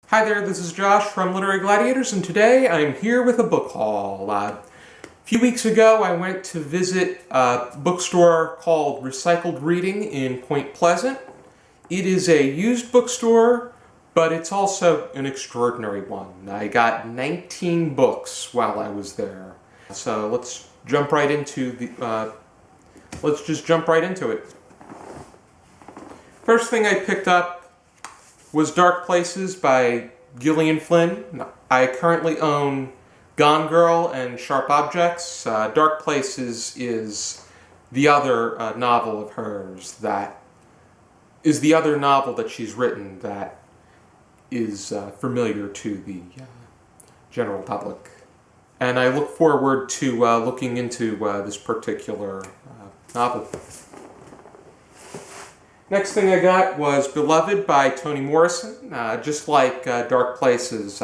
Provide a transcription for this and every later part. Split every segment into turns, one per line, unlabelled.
Hi there, this is Josh from Literary Gladiators, and today I'm here with a book haul. A few weeks ago I went to visit a bookstore called Recycled Reading in Point Pleasant. It is a used bookstore, but it's also an extraordinary one. I got 19 books while I was there. So let's jump right into it. First thing I picked up was Dark Places by Gillian Flynn. I currently own Gone Girl and Sharp Objects. Dark Places is the other novel of hers that is the other novel that she's written that is familiar to the general public. And I look forward to looking into this particular novel. Next thing I got was Beloved by Toni Morrison. Just like Dark Places,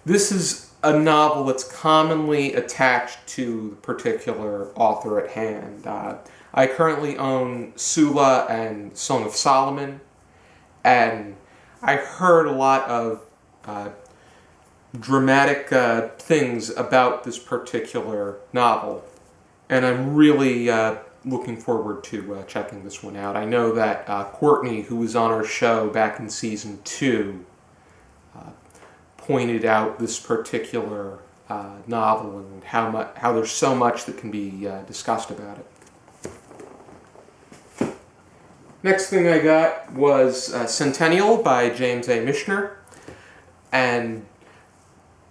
this is a novel that's commonly attached to the particular author at hand. I currently own Sula and Song of Solomon, and I heard a lot of dramatic things about this particular novel, and I'm really looking forward to checking this one out. I know that Courtney, who was on our show back in season 2, pointed out this particular novel and how there's so much that can be discussed about it. Next thing I got was Centennial by James A. Michener, and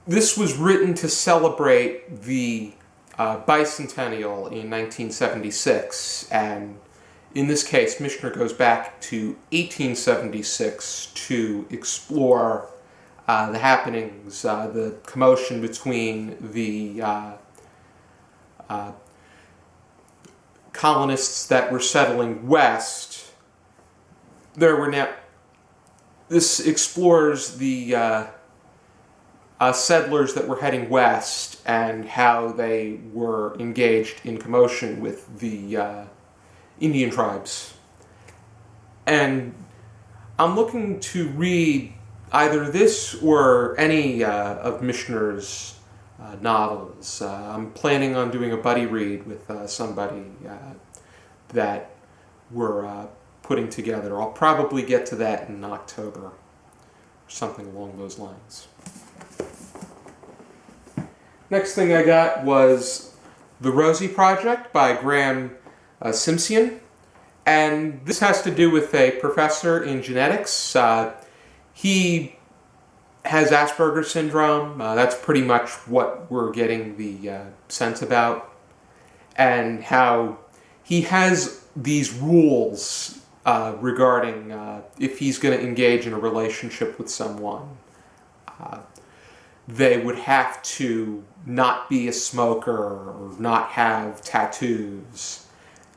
this was written to celebrate the bicentennial in 1976, and in this case Michener goes back to 1876 to explore the happenings, the commotion between the colonists that were settling west. This explores the settlers that were heading west and how they were engaged in commotion with the Indian tribes. And I'm looking to read either this or any of Michener's novels. I'm planning on doing a buddy read with somebody that we're putting together. I'll probably get to that in October, or something along those lines. Next thing I got was The Rosie Project by Graeme Simsion, and this has to do with a professor in genetics. He has Asperger's syndrome. That's pretty much what we're getting the sense about, and how he has these rules regarding if he's going to engage in a relationship with someone. They would have to not be a smoker or not have tattoos.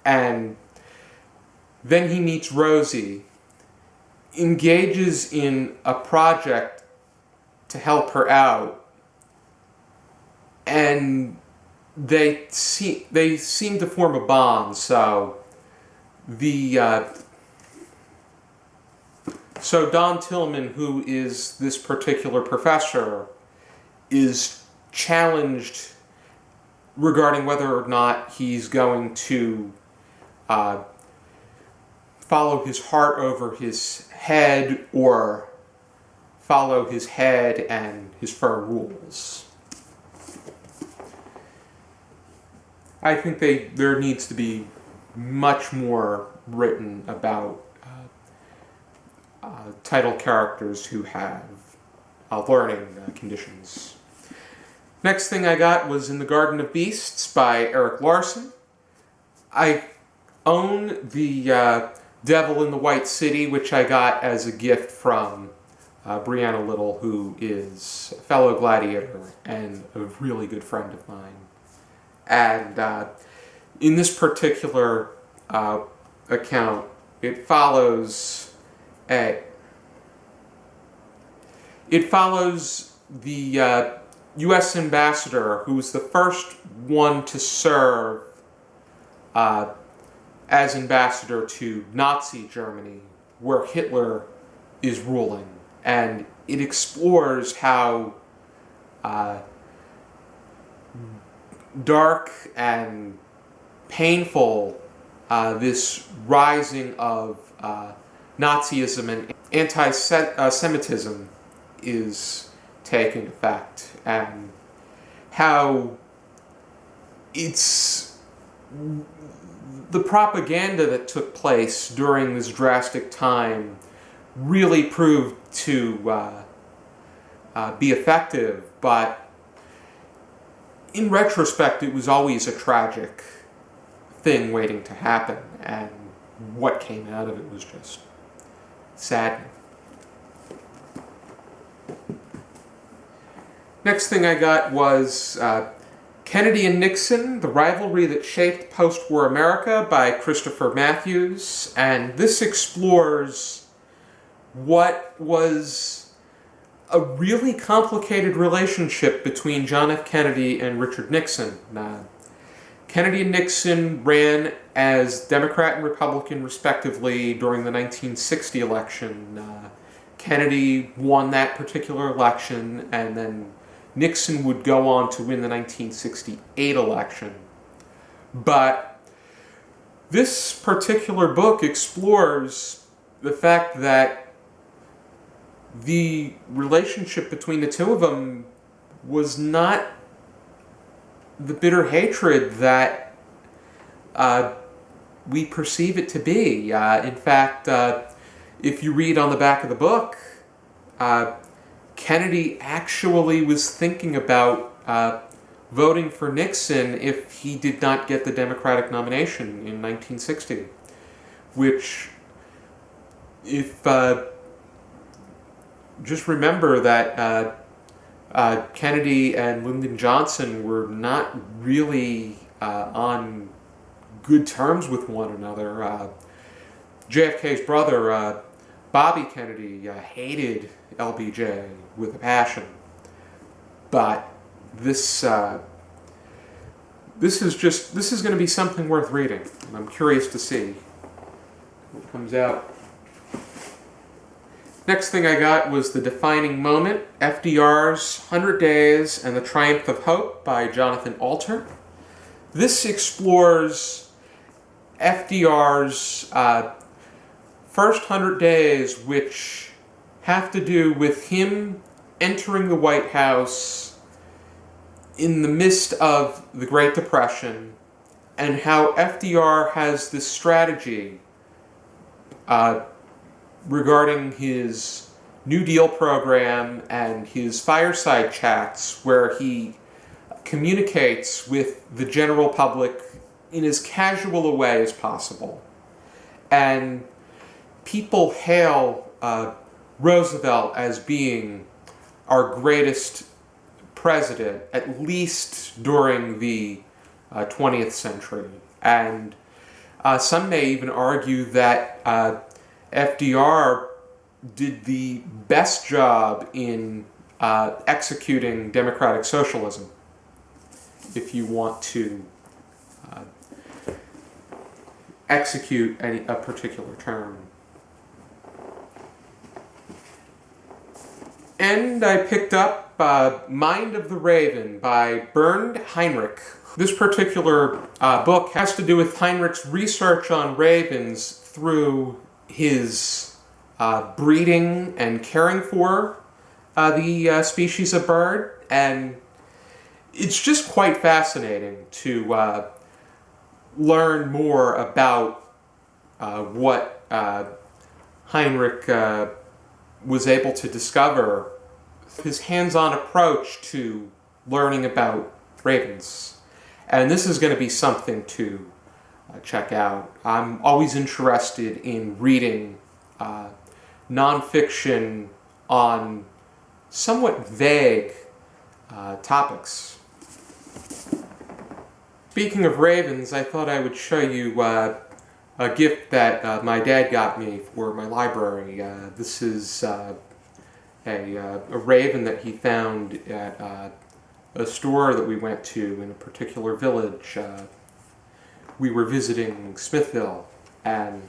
And then he meets Rosie, engages in a project to help her out, and they seem to form a bond. So Don Tillman, who is this particular professor, is challenged regarding whether or not he's going to follow his heart over his head or follow his head and his firm rules. I think there needs to be much more written about title characters who have learning conditions. Next thing I got was In the Garden of Beasts by Erik Larson. I own the Devil in the White City, which I got as a gift from Brianna Little, who is a fellow gladiator and a really good friend of mine. And in this particular account, it follows the U.S. ambassador, who was the first one to serve as ambassador to Nazi Germany, where Hitler is ruling. and it explores how dark and painful this rising of Nazism and anti-Semitism is taking effect, and how it's the propaganda that took place during this drastic time really proved to be effective, but in retrospect it was always a tragic thing waiting to happen, and what came out of it was just saddening. Next thing I got was Kennedy and Nixon, The Rivalry That Shaped Postwar America by Christopher Matthews, and this explores what was a really complicated relationship between John F. Kennedy and Richard Nixon. Kennedy and Nixon ran as Democrat and Republican respectively during the 1960 election. Kennedy won that particular election, and then Nixon would go on to win the 1968 election. But this particular book explores the fact that the relationship between the two of them was not the bitter hatred that we perceive it to be. In fact, if you read on the back of the book, Kennedy actually was thinking about voting for Nixon if he did not get the Democratic nomination in 1960, which, if just remember that Kennedy and Lyndon Johnson were not really on good terms with one another. JFK's brother, Bobby Kennedy, hated LBJ with a passion. But this is going to be something worth reading, and I'm curious to see what comes out. Next thing I got was The Defining Moment, FDR's 100 Days and the Triumph of Hope by Jonathan Alter. This explores FDR's first 100 days, which have to do with him entering the White House in the midst of the Great Depression, and how FDR has this strategy regarding his New Deal program and his fireside chats, where he communicates with the general public in as casual a way as possible. And people hail Roosevelt as being our greatest president, at least during the 20th century. And some may even argue that FDR did the best job in executing democratic socialism, if you want to execute a particular term. And I picked up Mind of the Raven by Bernd Heinrich. This particular book has to do with Heinrich's research on ravens through his breeding and caring for the species of bird, and it's just quite fascinating to learn more about what Heinrich was able to discover, his hands-on approach to learning about ravens. And this is going to be something to check out. I'm always interested in reading nonfiction on somewhat vague topics. Speaking of ravens, I thought I would show you a gift that my dad got me for my library. This is a raven that he found at a store that we went to in a particular village. We were visiting Smithville, and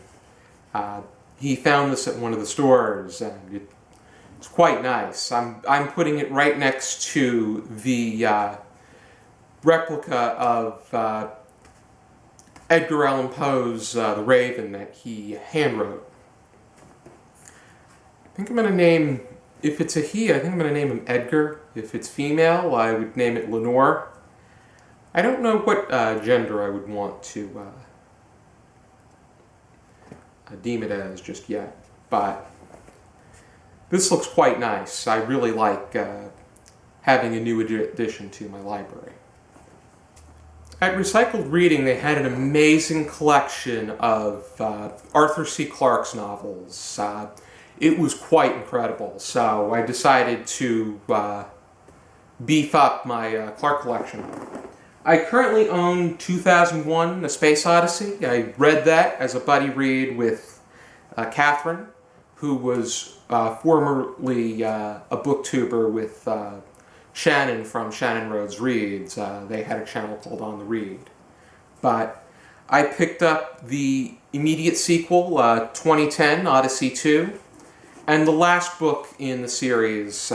he found this at one of the stores, and it It's quite nice. I'm putting it right next to the replica of Edgar Allan Poe's The Raven that he handwrote. I think I'm going to name, if it's a he, I think I'm going to name him Edgar. If it's female, I would name it Lenore. I don't know what gender I would want to deem it as just yet, but this looks quite nice. I really like having a new addition to my library. At Recycled Reading, they had an amazing collection of Arthur C. Clarke's novels. It was quite incredible, so I decided to beef up my Clarke collection. I currently own 2001: A Space Odyssey. I read that as a buddy read with Catherine, who was formerly a booktuber with Shannon from Shannon Rhodes Reads. They had a channel called On the Read. But I picked up the immediate sequel, 2010, Odyssey 2, and the last book in the series,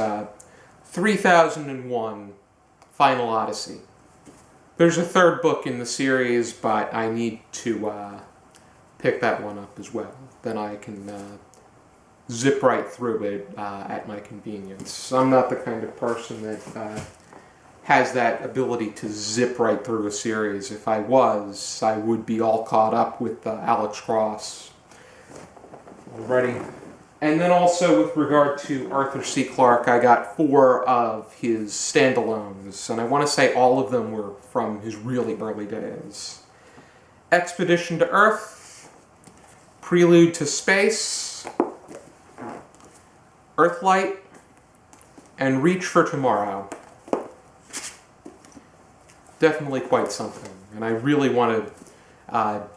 3001, Final Odyssey. There's a third book in the series, but I need to pick that one up as well. Then I can zip right through it at my convenience. I'm not the kind of person that has that ability to zip right through a series. If I was, I would be all caught up with Alex Cross. Alrighty. And then also with regard to Arthur C. Clarke, I got 4 of his standalones, and I want to say all of them were from his really early days. Expedition to Earth, Prelude to Space, Earthlight, and Reach for Tomorrow. Definitely quite something, and I really want to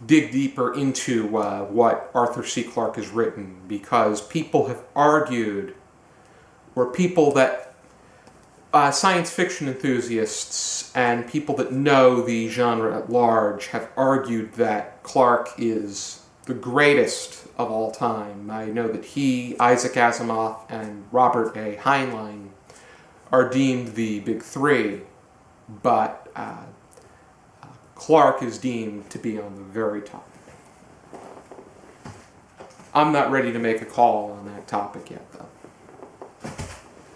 dig deeper into what Arthur C. Clarke has written, because people have argued, or people that, science fiction enthusiasts and people that know the genre at large have argued that Clarke is the greatest of all time. I know that he, Isaac Asimov, and Robert A. Heinlein are deemed the big 3, but Clarke is deemed to be on the very top. I'm not ready to make a call on that topic yet, though.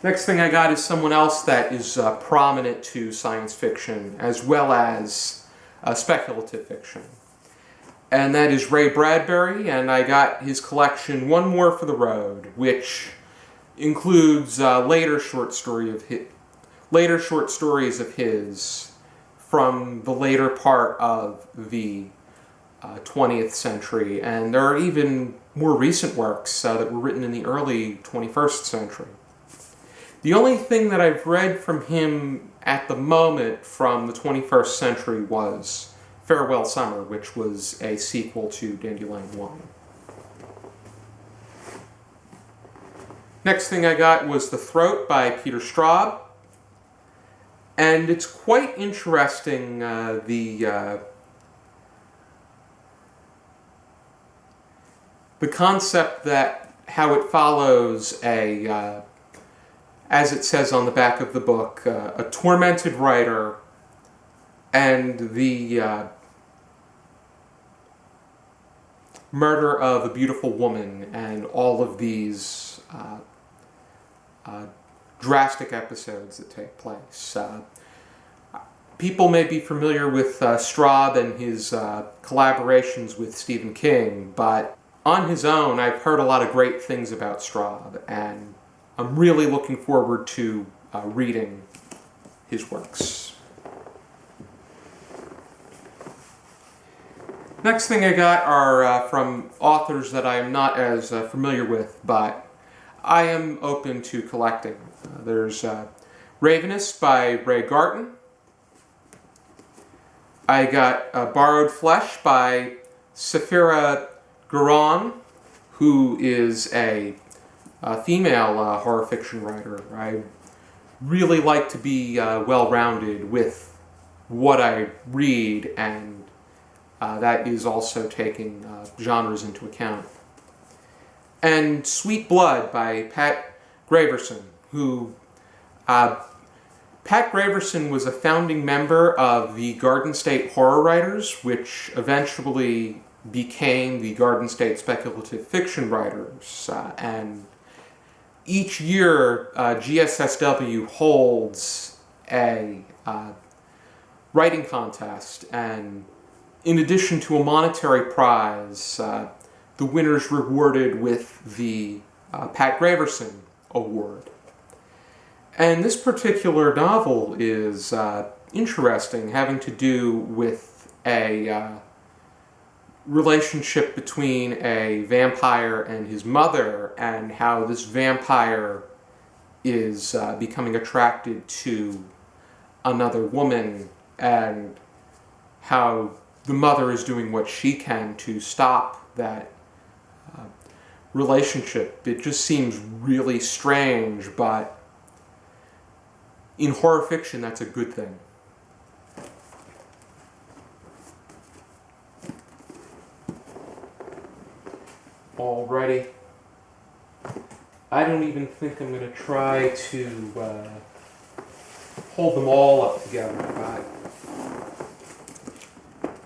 Next thing I got is someone else that is prominent to science fiction as well as speculative fiction. And that is Ray Bradbury, and I got his collection One More for the Road, which includes later short stories of his from the later part of the 20th century, and there are even more recent works that were written in the early 21st century. The only thing that I've read from him at the moment from the 21st century was Farewell Summer, which was a sequel to Dandelion 1. Next thing I got was The Throat by Peter Straub. And it's quite interesting, the concept that how it follows a, as it says on the back of the book, a tormented writer and the murder of a beautiful woman, and all of these drastic episodes that take place. People may be familiar with Straub and his collaborations with Stephen King, but on his own, I've heard a lot of great things about Straub, and I'm really looking forward to reading his works. Next thing I got are from authors that I am not as familiar with, but I am open to collecting. There's Ravenous by Ray Garton. I got Borrowed Flesh by Saphira Garang, who is a female horror fiction writer. I really like to be well-rounded with what I read, and that is also taking genres into account. And Sweet Blood by Graverson, who Pat Graverson was a founding member of the Garden State Horror Writers, which eventually became the Garden State Speculative Fiction Writers. And each year, GSSW holds a writing contest, and in addition to a monetary prize, the winner's rewarded with the Pat Graverson Award. And this particular novel is interesting, having to do with a relationship between a vampire and his mother, and how this vampire is becoming attracted to another woman, and how the mother is doing what she can to stop that relationship. It just seems really strange, but in horror fiction, that's a good thing. Alrighty. I don't even think I'm going to try to hold them all up together, but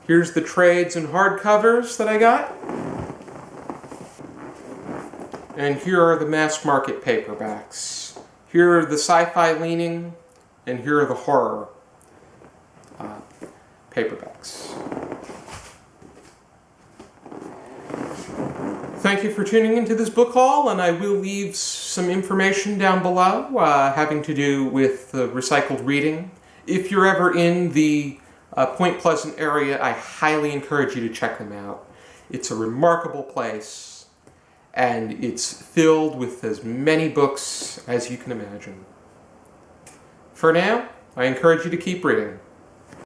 here's the trades and hardcovers that I got. And here are the mass market paperbacks. Here are the sci-fi leaning, and here are the horror paperbacks. Thank you for tuning into this book haul, and I will leave some information down below having to do with recycled reading. If you're ever in the Point Pleasant area, I highly encourage you to check them out. It's a remarkable place, and it's filled with as many books as you can imagine. For now, I encourage you to keep reading.